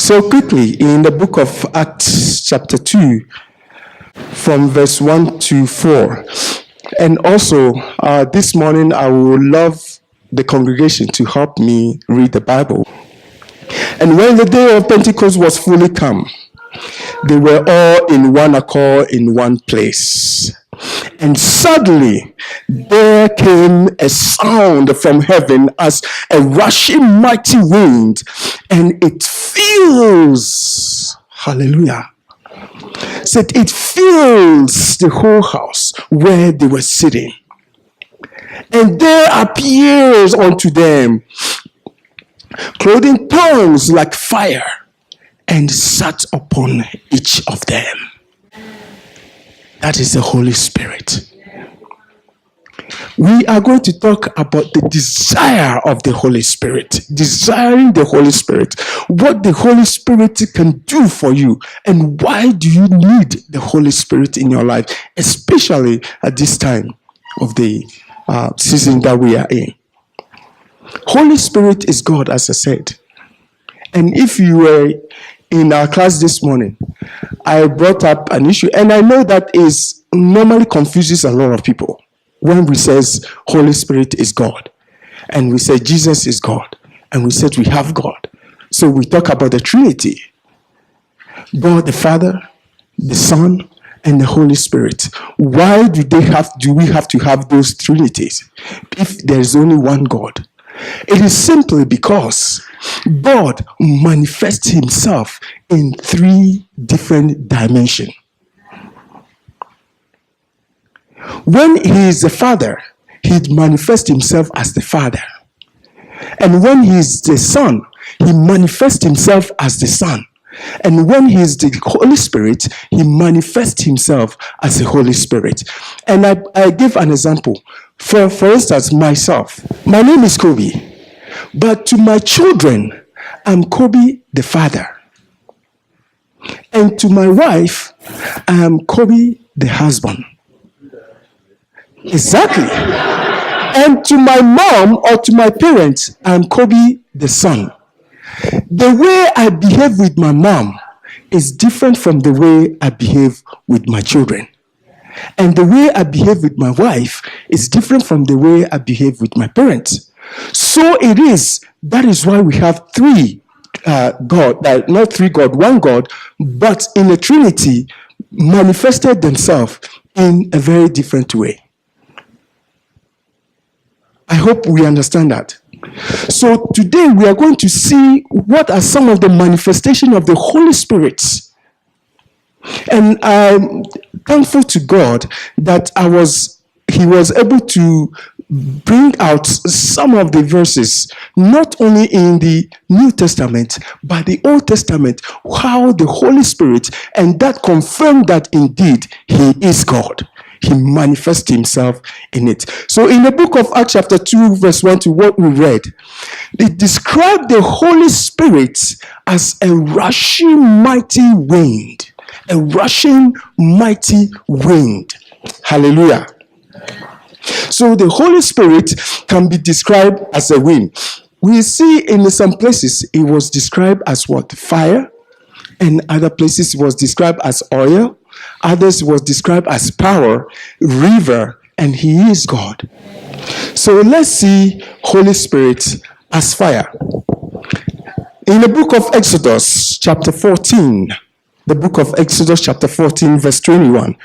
So quickly, in the book of Acts chapter 2, from verse 1 to 4. And also, this morning, I would love the congregation to help me read the Bible. And when the day of Pentecost was fully come, they were all in one accord in one place. And suddenly there came a sound from heaven as a rushing mighty wind, and it fills, hallelujah, said it fills the whole house where they were sitting. And there appears unto them clothing tongues like fire, and sat upon each of them. That is the Holy Spirit. We are going to talk about the desire of the Holy Spirit, desiring the Holy Spirit, what the Holy Spirit can do for you, and why do you need the Holy Spirit in your life, especially at this time of the season that we are in. Holy Spirit is God, as I said. And if you were in our class this morning, I brought up an issue, and I know that is normally confuses a lot of people when we says Holy Spirit is God, and we say Jesus is God, and we said we have God. So we talk about the Trinity: God the Father, the Son, and the Holy Spirit. Why do we have to have those Trinities if there is only one God? It is simply because God manifests himself in three different dimensions. When he is the Father, he manifests himself as the Father. And when he is the Son, he manifests himself as the Son. And when he is the Holy Spirit, he manifests himself as the Holy Spirit. And I give an example. For instance, myself. My name is Kobe. But to my children, I'm Kobe the father. And to my wife, I am Kobe the husband. Exactly. And to my mom or to my parents, I'm Kobe the son. The way I behave with my mom is different from the way I behave with my children. And the way I behave with my wife is different from the way I behave with my parents. So it is, that is why we have three God, not three God, one God, but in a Trinity manifested themselves in a very different way. I hope we understand that. So today we are going to see what are some of the manifestations of the Holy Spirit. And I'm thankful to God that he was able to bring out some of the verses, not only in the New Testament, but the Old Testament, how the Holy Spirit, and that confirmed that indeed he is God. He manifests himself in it. So in the book of Acts chapter 2, verse 1 to what we read, it described the Holy Spirit as a rushing mighty wind. A rushing mighty wind. Hallelujah. So the Holy Spirit can be described as a wind. We see in some places it was described as what? Fire. And other places it was described as oil. Others was described as power, river, and he is God. So let's see Holy Spirit as fire. In the book of Exodus, chapter 14, the book of Exodus, chapter 14, verse 21.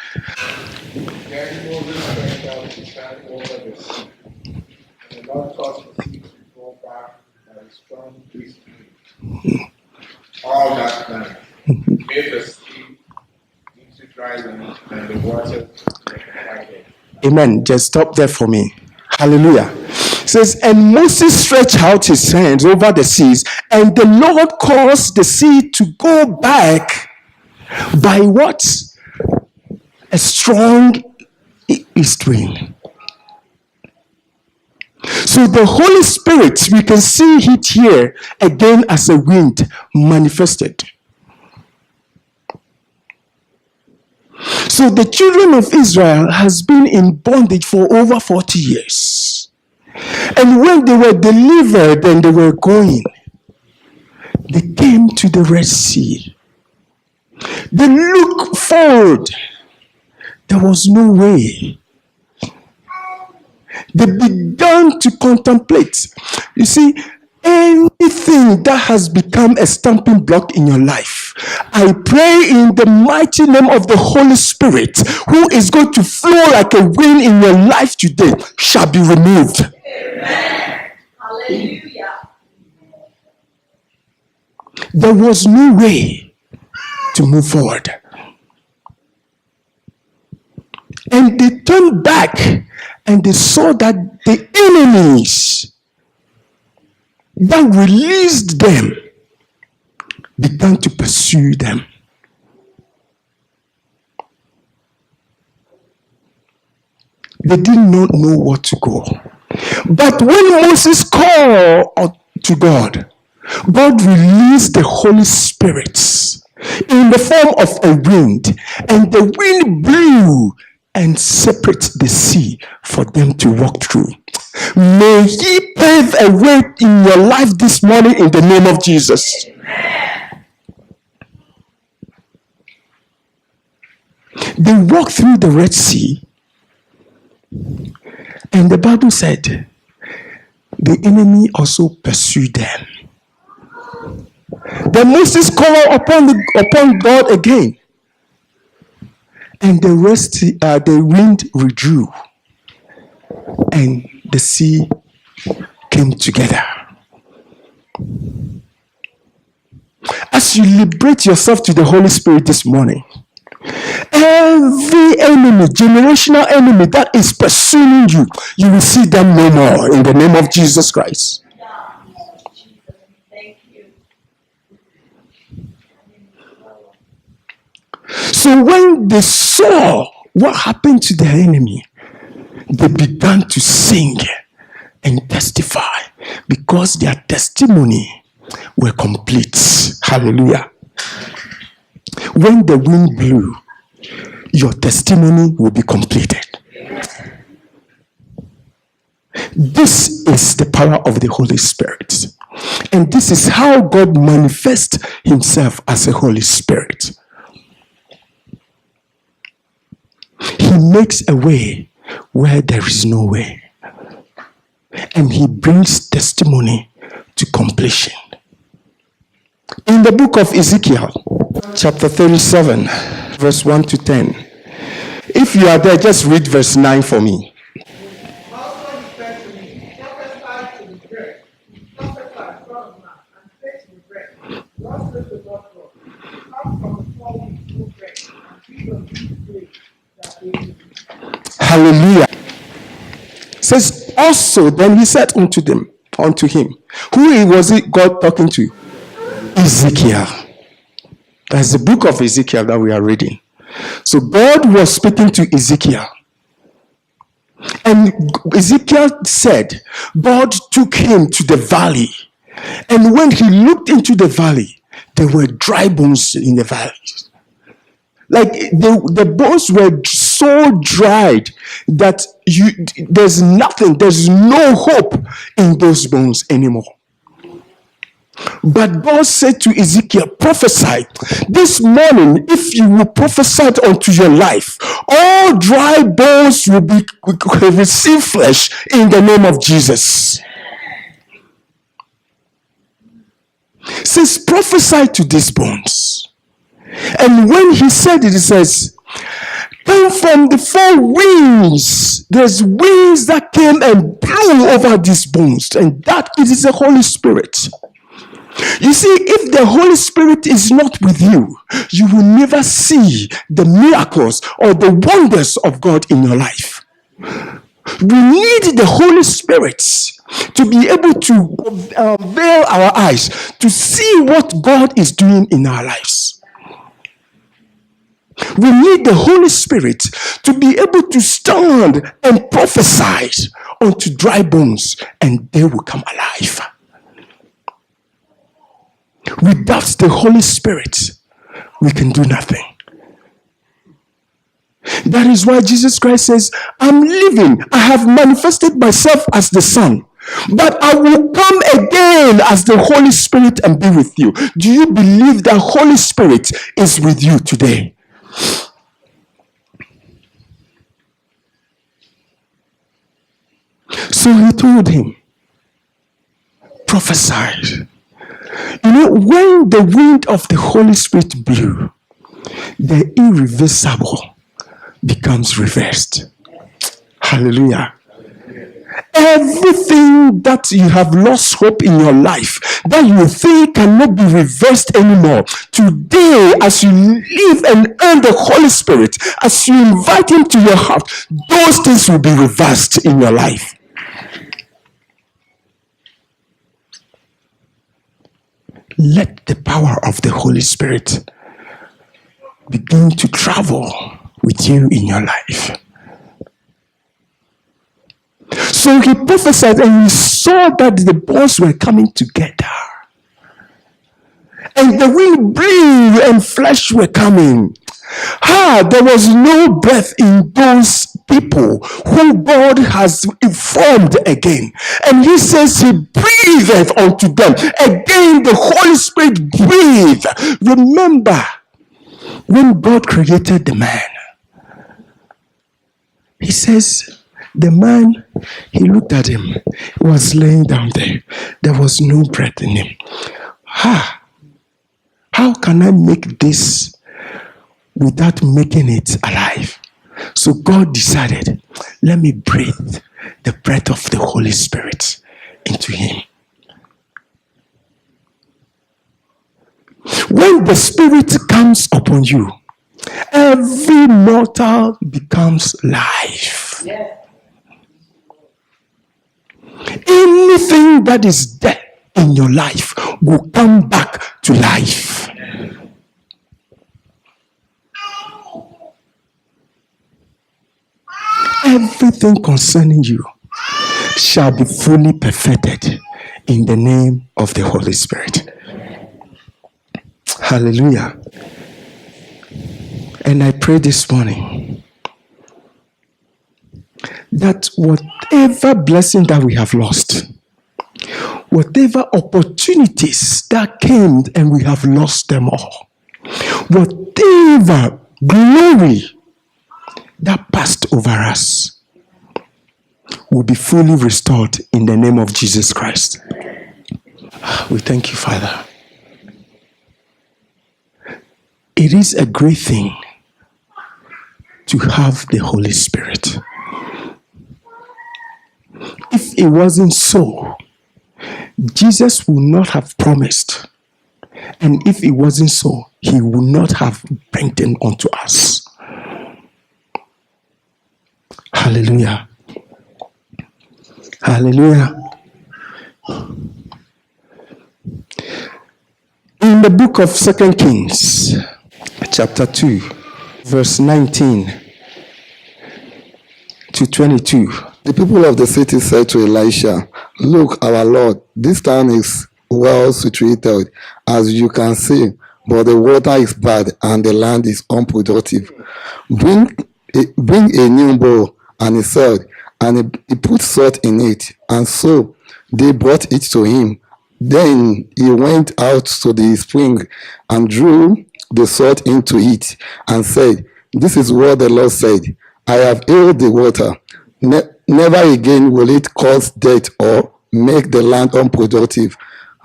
All that time, made the sea into dry land and the water divided. Amen. Just stop there for me. Hallelujah. It says, and Moses stretched out his hands over the seas, and the Lord caused the sea to go back by what? A strong east wind. So the Holy Spirit, we can see it here again as a wind manifested. So the children of Israel has been in bondage for over 40 years. And when they were delivered and they were going, They came to the Red Sea. They looked forward. There was no way. They began to contemplate. You see, anything that has become a stumbling block in your life, I pray in the mighty name of the Holy Spirit, who is going to flow like a wind in your life today, shall be removed. Amen. Hallelujah. There was no way to move forward. And they turned back and they saw that the enemies that released them began to pursue them. They did not know what to go. But when Moses called to God, God released the Holy Spirit in the form of a wind, and the wind blew and separate the sea for them to walk through. May He pave a way in your life this morning in the name of Jesus. They walked through the Red Sea, and the Bible said the enemy also pursued them. Then Moses called upon God again, and the wind withdrew, and the sea came together. As you liberate yourself to the Holy Spirit this morning, every enemy, generational enemy that is pursuing you, you will see them no more in the name of Jesus Christ. So when they saw what happened to their enemy, they began to sing and testify because their testimony were complete. Hallelujah. When the wind blew, your testimony will be completed. This is the power of the Holy Spirit. And this is how God manifests Himself as a Holy Spirit. He makes a way where there is no way. And He brings testimony to completion. In the book of Ezekiel, chapter 37, verse 1 to 10. If you are there, just read verse 9 for me. Also he said to me, prophesy to the bread, prophesy, son of man, and say to the bread, thus says the Lord God, come from the 4 weeks full bread, and feed on these days that they will eat. Hallelujah. Says also, then he said unto him, who was it God talking to? Ezekiel. That's the book of Ezekiel that we are reading. So God was speaking to Ezekiel. And Ezekiel said, God took him to the valley. And when he looked into the valley, there were dry bones in the valley. Like the bones were so dried that there's no hope in those bones anymore. But God said to Ezekiel, prophesy. This morning, if you will prophesy unto your life, all dry bones will receive flesh in the name of Jesus. Says, prophesy to these bones. And when he said it, he says, come from the 4 winds. There's winds that came and blew over these bones, and that it is the Holy Spirit. You see, if the Holy Spirit is not with you, you will never see the miracles or the wonders of God in your life. We need the Holy Spirit to be able to veil our eyes to see what God is doing in our lives. We need the Holy Spirit to be able to stand and prophesy unto dry bones, and they will come alive. Without the Holy Spirit, we can do nothing. That is why Jesus Christ says, I'm living. I have manifested myself as the Son, But I will come again as the Holy Spirit and be with you. Do you believe that Holy Spirit is with you today? So he told him, prophesied. You know, when the wind of the Holy Spirit blew, the irreversible becomes reversed. Hallelujah. Everything that you have lost hope in your life, that you think cannot be reversed anymore, today, as you live and earn the Holy Spirit, as you invite Him to your heart, those things will be reversed in your life. Let the power of the Holy Spirit begin to travel with you in your life. So he prophesied, and he saw that the bones were coming together. And the wind blew, and flesh were coming. There was no breath in those people who God has formed again. And he says he breathed unto them. Again, the Holy Spirit breathed. Remember, when God created the man, he says, the man, he looked at him, he was laying down there. There was no breath in him. How can I make this without making it alive? So God decided, let me breathe the breath of the Holy Spirit into him. When the Spirit comes upon you, every mortal becomes life. Yes. Anything that is dead in your life will come back to life. Everything concerning you shall be fully perfected in the name of the Holy Spirit. Hallelujah. And I pray this morning that whatever blessing that we have lost, whatever opportunities that came and we have lost them all, whatever glory that passed over us will be fully restored in the name of Jesus Christ. We thank you, Father. It is a great thing to have the Holy Spirit. If it wasn't so, Jesus would not have promised. And if it wasn't so, he would not have brought them unto us. Hallelujah. Hallelujah. In the book of 2 Kings, chapter 2, verse 19 to 22. The people of the city said to Elisha, "Look, our Lord, this town is well situated, as you can see, but the water is bad and the land is unproductive. Bring a new bowl." And he said, and he put salt in it. And so they brought it to him. Then he went out to the spring and drew the salt into it and said, "This is what the Lord said. I have healed the water. Never again will it cause death or make the land unproductive."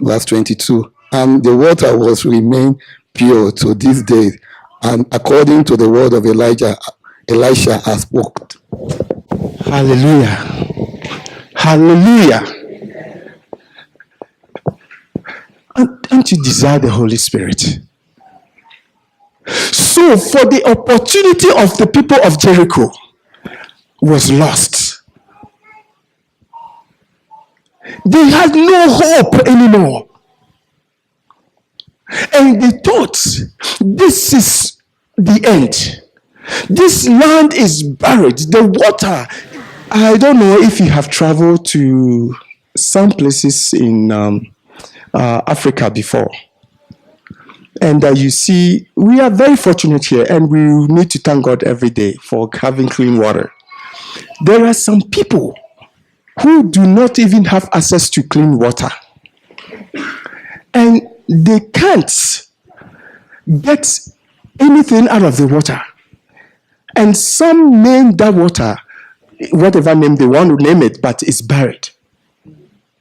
Verse 22. And the water was remained pure to this day, and according to the word of Elisha has spoken. Hallelujah. Hallelujah. And don't you desire the Holy Spirit? So, for the opportunity of the people of Jericho was lost. They had no hope anymore. And they thought, this is the end. This land is buried. The water. I don't know if you have traveled to some places in Africa before. And you see, we are very fortunate here, and we need to thank God every day for having clean water. There are some people who do not even have access to clean water. And they can't get anything out of the water. And some name that water, whatever name they want to name it, but it's buried.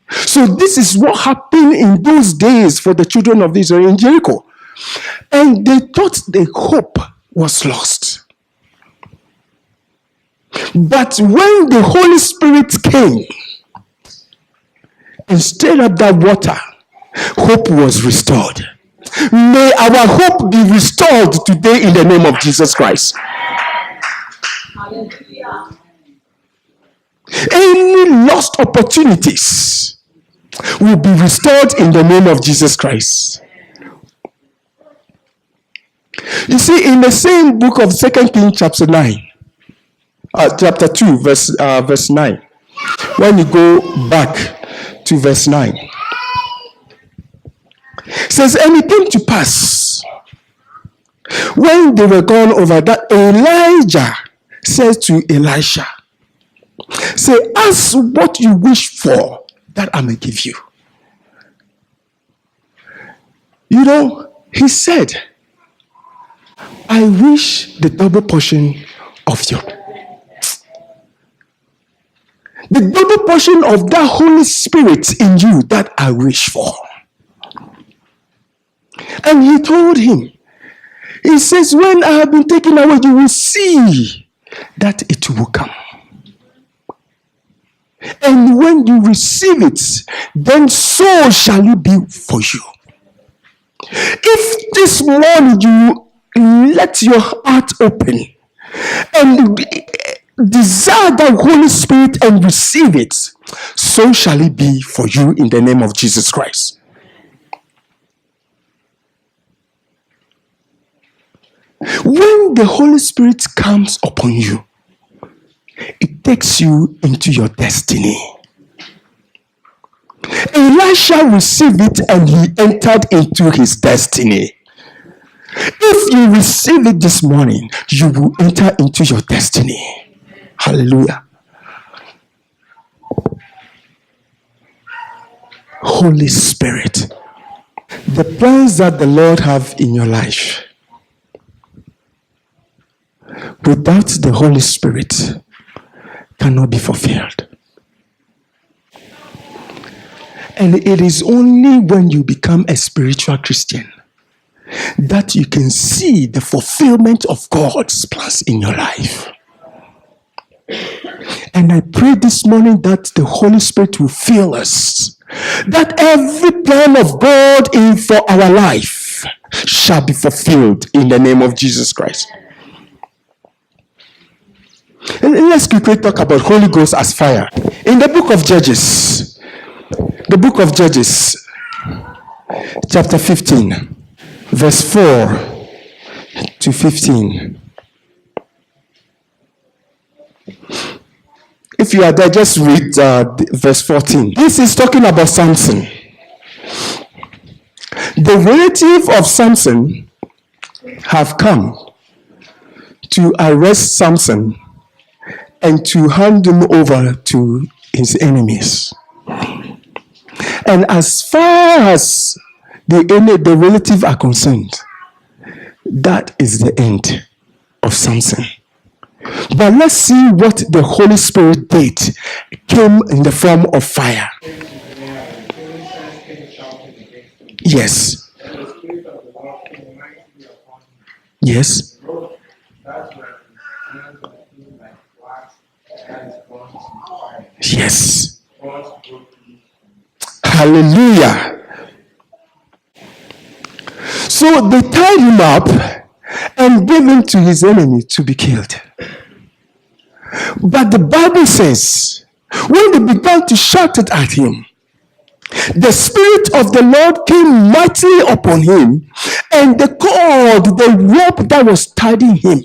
So this is what happened in those days for the children of Israel in Jericho. And they thought the hope was lost. But when the Holy Spirit came and stirred up that water, hope was restored. May our hope be restored today in the name of Jesus Christ. Hallelujah. Any lost opportunities will be restored in the name of Jesus Christ. You see, in the same book of 2 Kings chapter 2, verse 9, when you go back to verse 9, it says, and it came to pass, when they were gone over, that Elijah said to Elisha, say, ask what you wish for, that I may give you. You know, he said, I wish the double portion of you. The double portion of that Holy Spirit in you that I wish for. And he told him, he says, when I have been taken away, you will see that it will come. And when you receive it, then so shall it be for you. If this morning you let your heart open and desire the Holy Spirit and receive it, so shall it be for you in the name of Jesus Christ. When the Holy Spirit comes upon you, it takes you into your destiny. Elisha received it and he entered into his destiny. If you receive it this morning, you will enter into your destiny. Hallelujah. Holy Spirit, the plans that the Lord have in your life, without the Holy Spirit, cannot be fulfilled. And it is only when you become a spiritual Christian that you can see the fulfillment of God's plans in your life. And I pray this morning that the Holy Spirit will fill us, that every plan of God in for our life shall be fulfilled in the name of Jesus Christ. And let's quickly talk about Holy Ghost as fire. In the book of Judges, chapter 15, verse 4 to 15. If you are there, just read verse 14. This is talking about Samson. The relative of Samson have come to arrest Samson and to hand him over to his enemies. And as far as the relative are concerned, that is the end of Samson. But let's see what the Holy Spirit did. It came in the form of fire. Yes. Yes. Yes. Hallelujah. So they tied him up and gave him to his enemy to be killed. But the Bible says, when they began to shout it at him, the Spirit of the Lord came mightily upon him, and the cord, the rope that was tying him,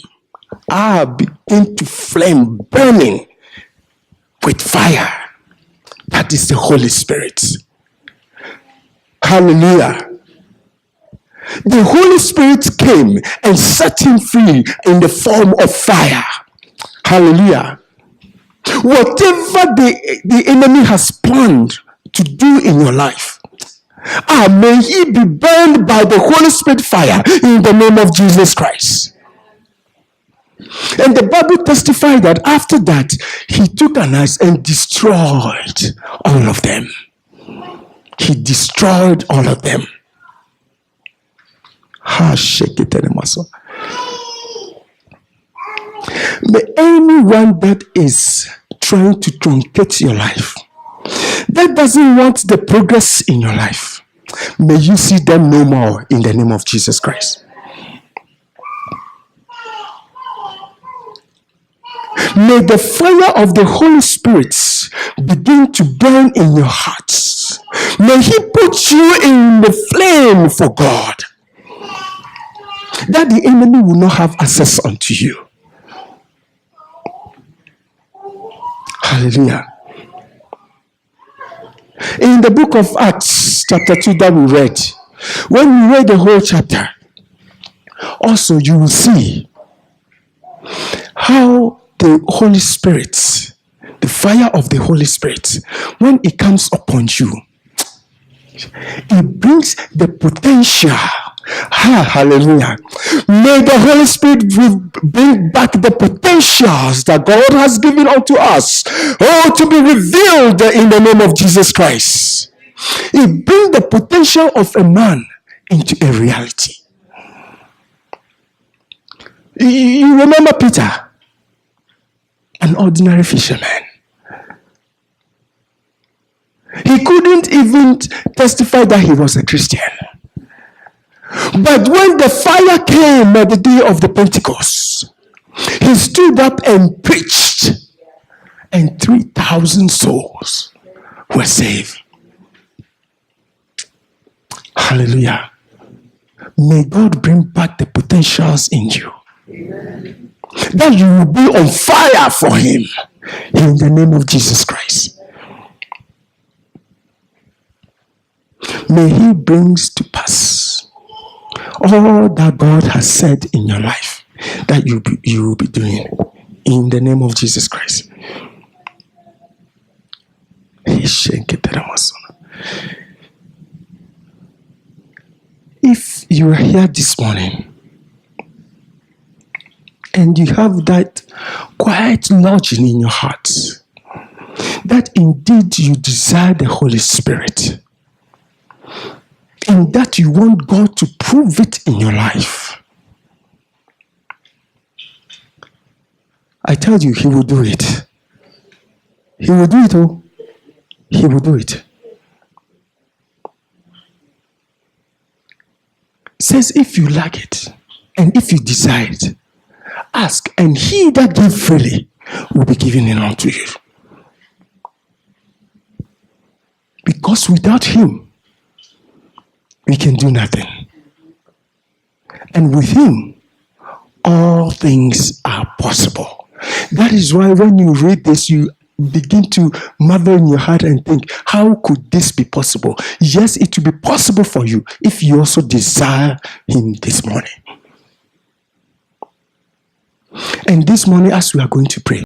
began to flame, burning with fire. That is the Holy Spirit. Hallelujah. The Holy Spirit came and set him free in the form of fire. Hallelujah. Whatever the enemy has planned to do in your life, may he be burned by the Holy Spirit fire in the name of Jesus Christ. And the Bible testified that after that, he took an axe and destroyed all of them. He destroyed all of them. May anyone that is trying to truncate your life, that doesn't want the progress in your life, may you see them no more in the name of Jesus Christ. May the fire of the Holy Spirit begin to burn in your hearts. May he put you in the flame for God, that the enemy will not have access unto you. Hallelujah. In the book of Acts, chapter 2 that we read, when we read the whole chapter, also you will see how the Holy Spirit, the fire of the Holy Spirit, when it comes upon you, it brings the potential. Hallelujah. May the Holy Spirit bring back the potentials that God has given unto us, to be revealed in the name of Jesus Christ. It brings the potential of a man into a reality. You remember Peter, an ordinary fisherman. He couldn't even testify that he was a Christian. But when the fire came at the day of the Pentecost, he stood up and preached, and 3,000 souls were saved. Hallelujah. May God bring back the potentials in you. Amen. That you will be on fire for him in the name of Jesus Christ. May he bring to pass all that God has said in your life that you will be doing in the name of Jesus Christ. If you are here this morning and you have that quiet lodging in your heart, that indeed you desire the Holy Spirit, and that you want God to prove it in your life, I tell you, he will do it. He will do it, oh. He will do it. Says if you lack it, and if you desire it, ask, and he that gives freely will be given it unto you. Because without him, we can do nothing. And with him, all things are possible. That is why when you read this, you begin to marvel in your heart and think, how could this be possible? Yes, it will be possible for you if you also desire him this morning. And this morning, as we are going to pray,